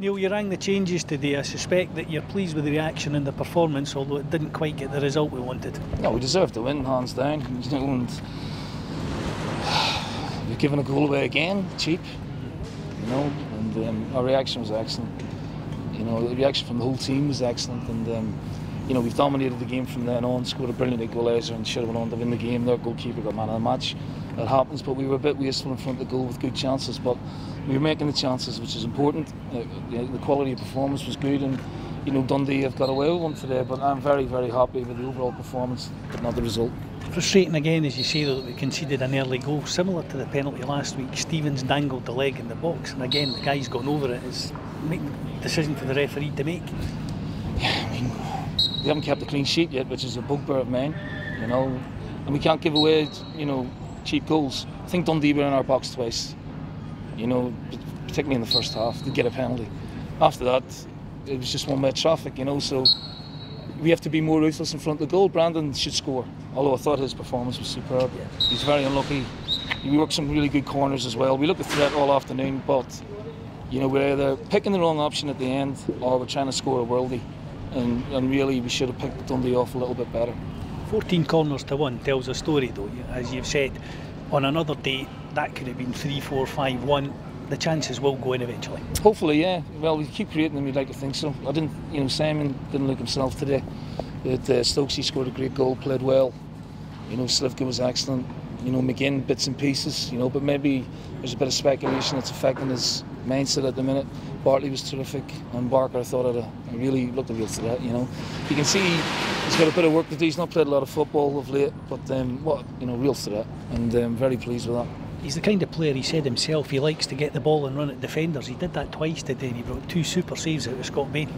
Neil, you rang the changes today. I suspect that you're pleased with the reaction and the performance, although it didn't quite get the result we wanted. No, we deserved to win, hands down. You know, and we've given a goal away again, cheap. You know, and our reaction was excellent. You know, the reaction from the whole team was excellent, and you know, we've dominated the game from then on. Scored a brilliant equaliser and should have went on to win the game. Their goalkeeper got man of the match. That happens, but we were a bit wasteful in front of the goal with good chances. But we were making the chances, which is important. The quality of performance was good, and you know, Dundee have got away with one today. But I'm very, very happy with the overall performance, but not the result. Frustrating again, as you say, though, that we conceded an early goal, similar to the penalty last week. Stevens dangled the leg in the box, and again, the guy's gone over it. It's a decision for the referee to make. Yeah, I mean, we haven't kept a clean sheet yet, which is a bugbear of mine. You know, and we can't give away, you know, cheap goals. I think Dundee were in our box twice, you know, particularly in the first half, to get a penalty. After that, it was just one-way traffic, you know, so we have to be more ruthless in front of the goal. Brandon should score, although I thought his performance was superb. He's very unlucky. He worked some really good corners as well. We looked at threat all afternoon, but you know, we're either picking the wrong option at the end or we're trying to score a worldie. And really, we should have picked Dundee off a little bit better. 14 corners to 1 tells a story, though. As you've said, on another day, that could have been 3-4, 5-1. The chances will go in eventually. Hopefully, yeah. Well, we keep creating them. We'd like to think so. I didn't, you know, Simon didn't look himself today. Stokesy scored a great goal, played well. You know, Slivka was excellent. You know, McGinn bits and pieces. You know, but maybe there's a bit of speculation that's affecting his mindset at the minute. Bartley was terrific, and Barker, I thought, really looked a real threat. You know, you can see he's got a bit of work to do. He's not played a lot of football of late, but what, you know, real threat, and very pleased with that. He's the kind of player, he said himself, he likes to get the ball and run at defenders. He did that twice today, and he brought 2 super saves out of Scott Bain.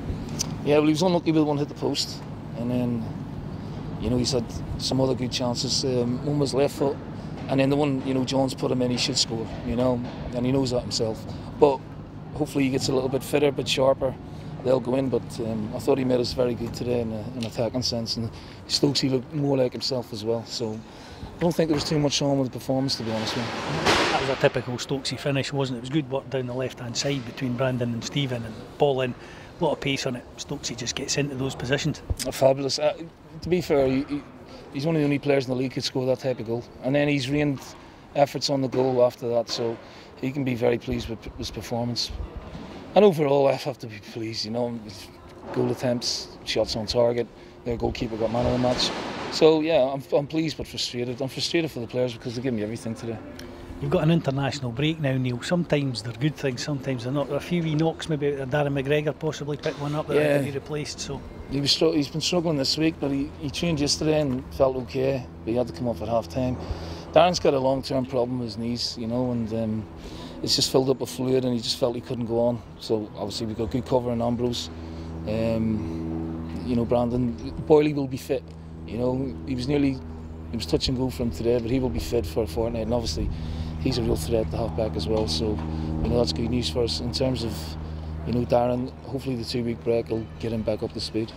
Yeah, well, he was unlucky with one hit the post, and then, you know, he's had some other good chances. One was left foot, and then the one, you know, Jones put him in, he should score, you know, and he knows that himself. But hopefully he gets a little bit fitter, a bit sharper, they'll go in. But I thought he made us very good today in an attacking sense, and Stokesy looked more like himself as well. So I don't think there was too much wrong with the performance, to be honest with you. That was a typical Stokesy finish, wasn't it? It was good work down the left-hand side between Brandon and Stephen, and ball in, a lot of pace on it. Stokesy just gets into those positions. Fabulous. To be fair, he's one of the only players in the league who could score that type of goal, and then he's rained efforts on the goal after that, so he can be very pleased with his performance. And overall, I have to be pleased, you know, goal attempts, shots on target, their goalkeeper got man of the match. So yeah, I'm pleased but frustrated. I'm frustrated for the players because they give me everything today. You've got an international break now, Neil. Sometimes they're good things, sometimes they're not. There are a few wee knocks, maybe Darren McGregor possibly picked one up that had to be replaced. So he's been struggling this week, but he trained yesterday and felt okay, but he had to come off at half-time. Darren's got a long-term problem with his knees, you know, and it's just filled up with fluid, and he just felt he couldn't go on. So obviously we've got good cover in Ambrose. You know, Brandon Boyley will be fit. You know, he was touch and go for him today, but he will be fit for a fortnight, and obviously he's a real threat to half-back as well. So you know, that's good news for us in terms of, you know, Darren. Hopefully the 2-week break will get him back up to speed.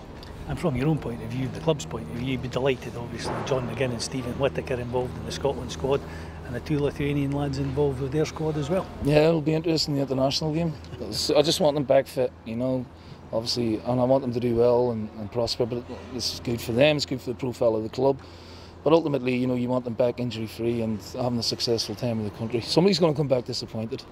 And from your own point of view, the club's point of view, you'd be delighted, obviously, John McGinn and Stephen Whittaker involved in the Scotland squad, and the 2 Lithuanian lads involved with their squad as well. Yeah, it'll be interesting, the international game. I just want them back fit, you know, obviously, and I want them to do well and prosper, but this is good for them, it's good for the profile of the club. But ultimately, you know, you want them back injury-free and having a successful time in the country. Somebody's going to come back disappointed.